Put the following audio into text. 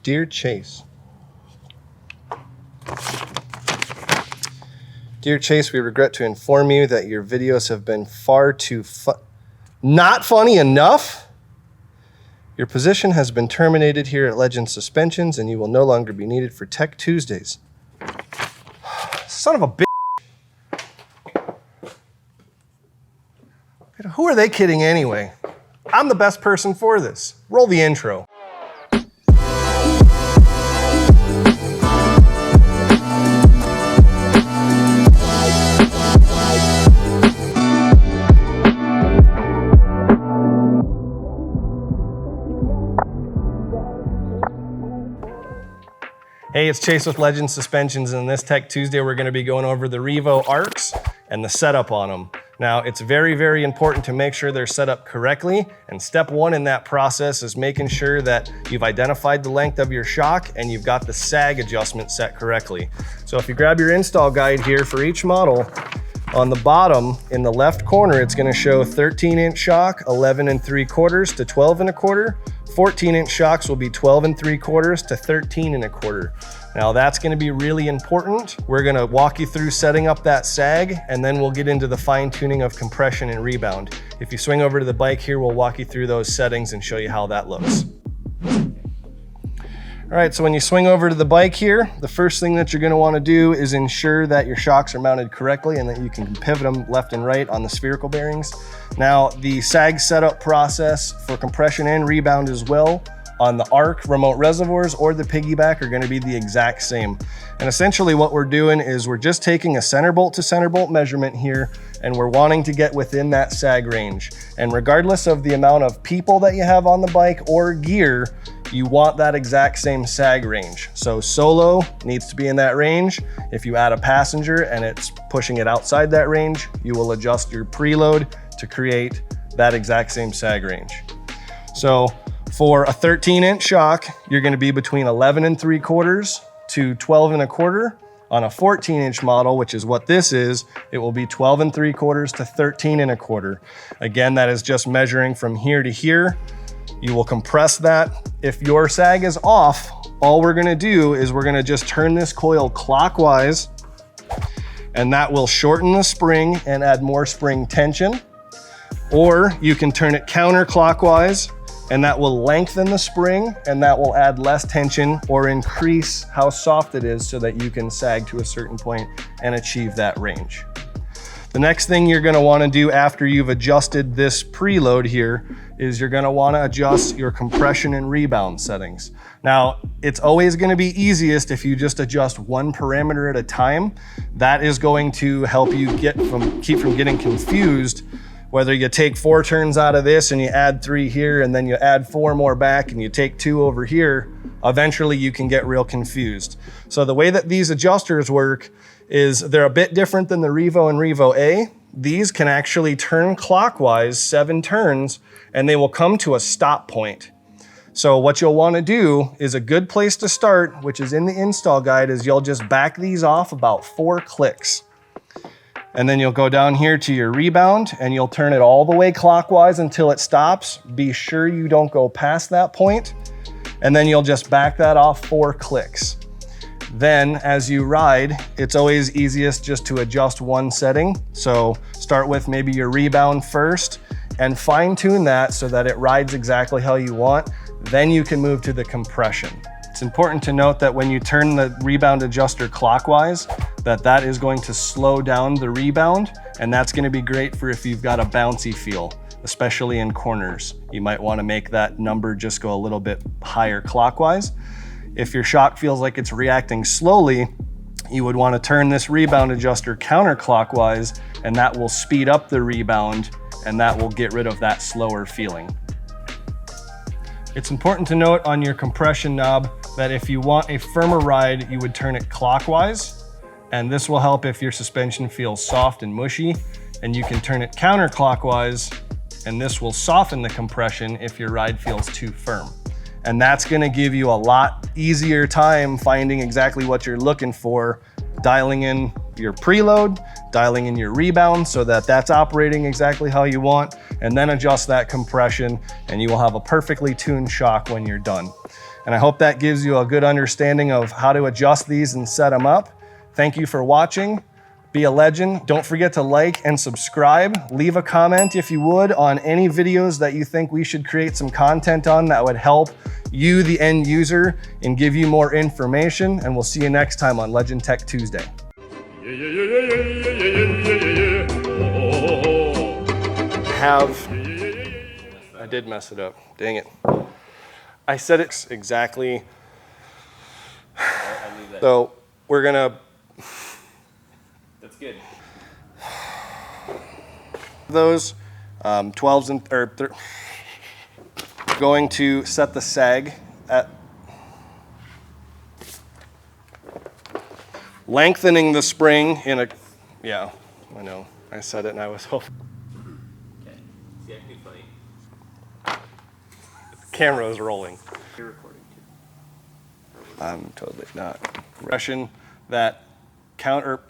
Dear Chase. Dear Chase, we regret to inform you that your videos have been far too not funny enough. Your position has been terminated here at Legend Suspensions, and you will no longer be needed for Tech Tuesdays. Son of a bitch. Who are they kidding anyway? I'm the best person for this. Roll the intro. Hey, it's Chase with Legend Suspensions, and in this Tech Tuesday, we're gonna be going over the Revo ARCs and the setup on them. Now, it's very, very important to make sure they're set up correctly, and step one in that process is making sure that you've identified the length of your shock and you've got the sag adjustment set correctly. So if you grab your install guide here for each model, on the bottom in the left corner, it's gonna show 13-inch shock, 11 3/4 to 12 1/4. 14-inch shocks will be 12 3/4 to 13 1/4. Now that's gonna be really important. We're gonna walk you through setting up that sag, and then we'll get into the fine tuning of compression and rebound. If you swing over to the bike here, we'll walk you through those settings and show you how that looks. All right, so when you swing over to the bike here, the first thing that you're gonna wanna do is ensure that your shocks are mounted correctly and that you can pivot them left and right on the spherical bearings. Now, the sag setup process for compression and rebound as well on the ARC remote reservoirs or the piggyback are gonna be the exact same. And essentially what we're doing is we're just taking a center bolt to center bolt measurement here, and we're wanting to get within that sag range. And regardless of the amount of people that you have on the bike or gear, you want that exact same sag range. So solo needs to be in that range. If you add a passenger and it's pushing it outside that range, you will adjust your preload to create that exact same sag range. So for a 13-inch shock, you're gonna be between 11 3/4 to 12 1/4. On a 14-inch model, which is what this is, it will be 12 3/4 to 13 1/4. Again, that is just measuring from here to here. You will compress that. If your sag is off, all we're gonna do is we're gonna just turn this coil clockwise, and that will shorten the spring and add more spring tension. Or you can turn it counterclockwise, and that will lengthen the spring, and that will add less tension or increase how soft it is so that you can sag to a certain point and achieve that range. The next thing you're gonna wanna do after you've adjusted this preload here is you're gonna wanna adjust your compression and rebound settings. Now, it's always gonna be easiest if you just adjust one parameter at a time. That is going to help you keep from getting confused. Whether you take 4 turns out of this and you add 3 here, and then you add 4 more back and you take 2 over here, eventually you can get real confused. So the way that these adjusters work is they're a bit different than the Revo and Revo A. These can actually turn clockwise 7 turns, and they will come to a stop point. So what you'll want to do is a good place to start, which is in the install guide, is you'll just back these off about 4 clicks. And then you'll go down here to your rebound and you'll turn it all the way clockwise until it stops. Be sure you don't go past that point. And then you'll just back that off 4 clicks. Then as you ride, it's always easiest just to adjust one setting. So start with maybe your rebound first and fine tune that so that it rides exactly how you want. Then you can move to the compression. It's important to note that when you turn the rebound adjuster clockwise, that is going to slow down the rebound, and that's gonna be great for if you've got a bouncy feel, especially in corners. You might wanna make that number just go a little bit higher clockwise. If your shock feels like it's reacting slowly, you would wanna turn this rebound adjuster counterclockwise, and that will speed up the rebound, and that will get rid of that slower feeling. It's important to note on your compression knob that if you want a firmer ride, you would turn it clockwise, and this will help if your suspension feels soft and mushy, and you can turn it counterclockwise, and this will soften the compression if your ride feels too firm. And that's gonna give you a lot easier time finding exactly what you're looking for, dialing in your preload, dialing in your rebound so that that's operating exactly how you want, and then adjust that compression, and you will have a perfectly tuned shock when you're done. And I hope that gives you a good understanding of how to adjust these and set them up. Thank you for watching. Be a legend. Don't forget to like and subscribe. Leave a comment if you would on any videos that you think we should create some content on that would help you, the end user, and give you more information. And we'll see you next time on Legend Tech Tuesday. I did mess it up. Dang it. I said it's exactly. So we're gonna. That's good. Those 12s and going to set the sag at lengthening the spring in a. Yeah, I know. I said it and I was hoping. Okay. See, I can be funny. Camera is rolling. You're recording too. I'm totally not. Russian that counter.